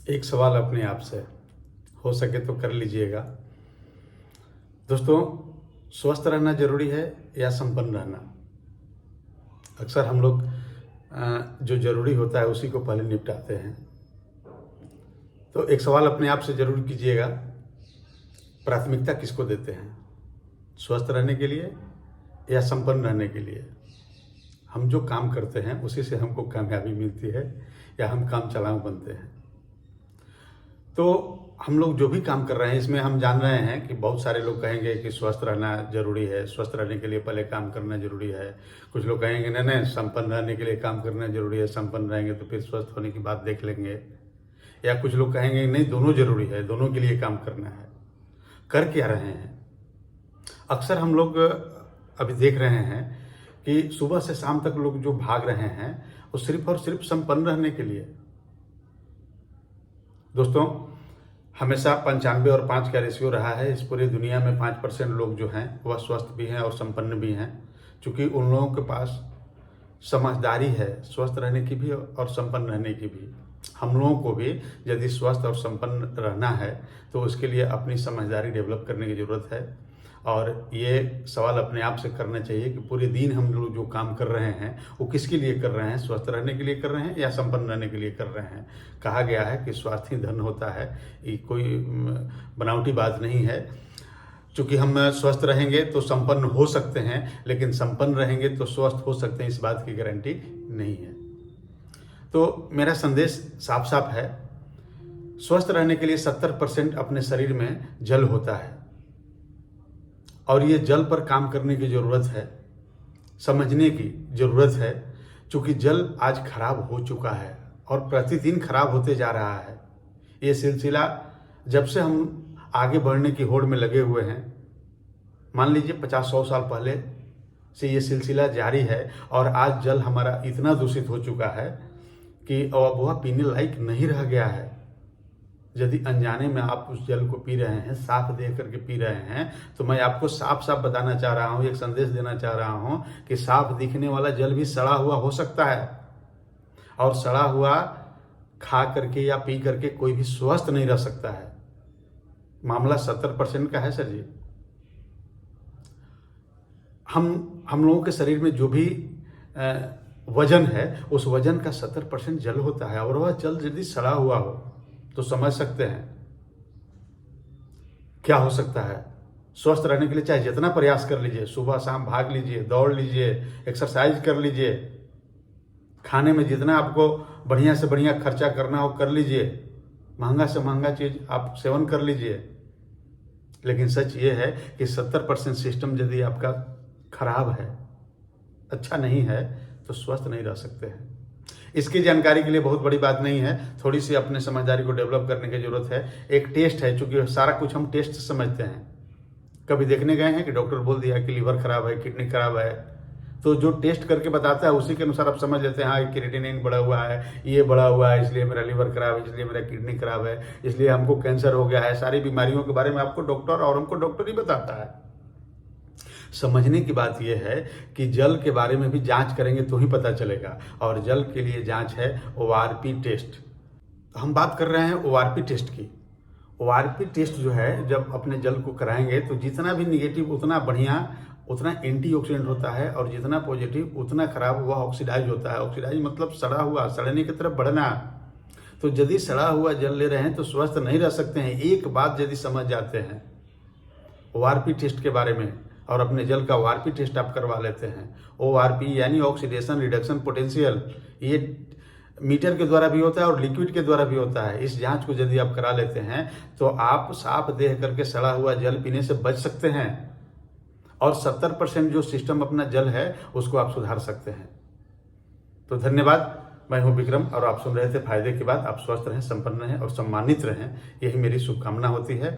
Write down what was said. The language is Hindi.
एक सवाल अपने आप से हो सके तो कर लीजिएगा। दोस्तों, स्वस्थ रहना जरूरी है या संपन्न रहना? अक्सर हम लोग जो जरूरी होता है उसी को पहले निपटाते हैं। तो एक सवाल अपने आप से जरूर कीजिएगा, प्राथमिकता किसको देते हैं? स्वस्थ रहने के लिए या संपन्न रहने के लिए? हम जो काम करते हैं उसी से हमको कामयाबी मिलती है या हम काम चलाऊ बनते हैं। तो हम लोग जो भी काम कर रहे हैं इसमें हम जान रहे हैं कि बहुत सारे लोग कहेंगे कि स्वस्थ रहना जरूरी है, स्वस्थ रहने के लिए पहले काम करना जरूरी है। कुछ लोग कहेंगे नहीं नहीं, संपन्न रहने के लिए काम करना जरूरी है, संपन्न रहेंगे तो फिर स्वस्थ होने की बात देख लेंगे। या कुछ लोग कहेंगे नहीं, दोनों जरूरी है, दोनों के लिए काम करना है। कर क्या रहे हैं? अक्सर हम लोग अभी देख रहे हैं कि सुबह से शाम तक लोग जो भाग रहे हैं वो सिर्फ और सिर्फ संपन्न रहने के लिए। दोस्तों, हमेशा 95 और 5 का रेशियो रहा है। इस पूरी दुनिया में 5% लोग जो हैं वह स्वस्थ भी हैं और संपन्न भी हैं, क्योंकि उन लोगों के पास समझदारी है स्वस्थ रहने की भी और संपन्न रहने की भी। हम लोगों को भी यदि स्वस्थ और संपन्न रहना है तो उसके लिए अपनी समझदारी डेवलप करने की ज़रूरत है। और ये सवाल अपने आप से करना चाहिए कि पूरे दिन हम लोग जो काम कर रहे हैं वो किसके लिए कर रहे हैं? स्वस्थ रहने के लिए कर रहे हैं या संपन्न रहने के लिए कर रहे हैं? कहा गया है कि स्वास्थ्य ही धन होता है। ये कोई बनावटी बात नहीं है। चूँकि हम स्वस्थ रहेंगे तो संपन्न हो सकते हैं, लेकिन संपन्न रहेंगे तो स्वस्थ हो सकते हैं, इस बात की गारंटी नहीं है। तो मेरा संदेश साफ साफ है, स्वस्थ रहने के लिए 70% अपने शरीर में जल होता है और ये जल पर काम करने की ज़रूरत है, समझने की ज़रूरत है। चूँकि जल आज खराब हो चुका है और प्रतिदिन खराब होते जा रहा है। ये सिलसिला जब से हम आगे बढ़ने की होड़ में लगे हुए हैं, मान लीजिए 50-100 साल पहले से ये सिलसिला जारी है और आज जल हमारा इतना दूषित हो चुका है कि अब वह पीने लायक नहीं रह गया है। यदि अनजाने में आप उस जल को पी रहे हैं, साफ देख करके पी रहे हैं, तो मैं आपको साफ साफ बताना चाह रहा हूँ, एक संदेश देना चाह रहा हूँ कि साफ दिखने वाला जल भी सड़ा हुआ हो सकता है। और सड़ा हुआ खा करके या पी करके कोई भी स्वस्थ नहीं रह सकता है। मामला 70% का है सर जी। हम लोगों के शरीर में जो भी वजन है उस वजन का 70% जल होता है और वह जल यदि सड़ा हुआ हो तो समझ सकते हैं क्या हो सकता है। स्वस्थ रहने के लिए चाहे जितना प्रयास कर लीजिए, सुबह शाम भाग लीजिए, दौड़ लीजिए, एक्सरसाइज कर लीजिए, खाने में जितना आपको बढ़िया से बढ़िया खर्चा करना हो कर लीजिए, महंगा से महंगा चीज आप सेवन कर लीजिए, लेकिन सच ये है कि 70% सिस्टम यदि आपका खराब है, अच्छा नहीं है, तो स्वस्थ नहीं रह सकते हैं। इसकी जानकारी के लिए बहुत बड़ी बात नहीं है, थोड़ी सी अपने समझदारी को डेवलप करने की जरूरत है। एक टेस्ट है, चूंकि सारा कुछ हम टेस्ट से समझते हैं। कभी देखने गए हैं कि डॉक्टर बोल दिया कि लीवर खराब है, किडनी खराब है, तो जो टेस्ट करके बताता है उसी के अनुसार आप समझ लेते हैं, हाँ क्रिएटिनिन बढ़ा हुआ है, ये बढ़ा हुआ है, इसलिए मेरा लीवर खराब है, इसलिए मेरा किडनी खराब है, इसलिए हमको कैंसर हो गया है। सारी बीमारियों के बारे में आपको डॉक्टर और हमको डॉक्टर ही बताता है। समझने की बात यह है कि जल के बारे में भी जांच करेंगे तो ही पता चलेगा, और जल के लिए जांच है ORP टेस्ट। हम बात कर रहे हैं ORP टेस्ट की। ORP टेस्ट जो है, जब अपने जल को कराएंगे तो जितना भी निगेटिव उतना बढ़िया, उतना एंटीऑक्सीडेंट होता है, और जितना पॉजिटिव उतना खराब वह ऑक्सीडाइज होता है। ऑक्सीडाइज मतलब सड़ा हुआ, सड़ने की तरफ बढ़ना। तो यदि सड़ा हुआ जल ले रहे हैं तो स्वस्थ नहीं रह सकते हैं। एक बात यदि समझ जाते हैं ORP टेस्ट के बारे में और अपने जल का ORP टेस्ट आप करवा लेते हैं, ORP यानी ऑक्सीडेशन रिडक्शन पोटेंशियल, ये मीटर के द्वारा भी होता है और लिक्विड के द्वारा भी होता है। इस जांच को यदि आप करा लेते हैं तो आप साफ देख करके सड़ा हुआ जल पीने से बच सकते हैं और 70% जो सिस्टम अपना जल है उसको आप सुधार सकते हैं। तो धन्यवाद। मैं हूं विक्रम और आप सुन रहे थे फायदे की बात। आप स्वस्थ रहें, संपन्न रहें और सम्मानित रहें, यही मेरी शुभकामना होती है।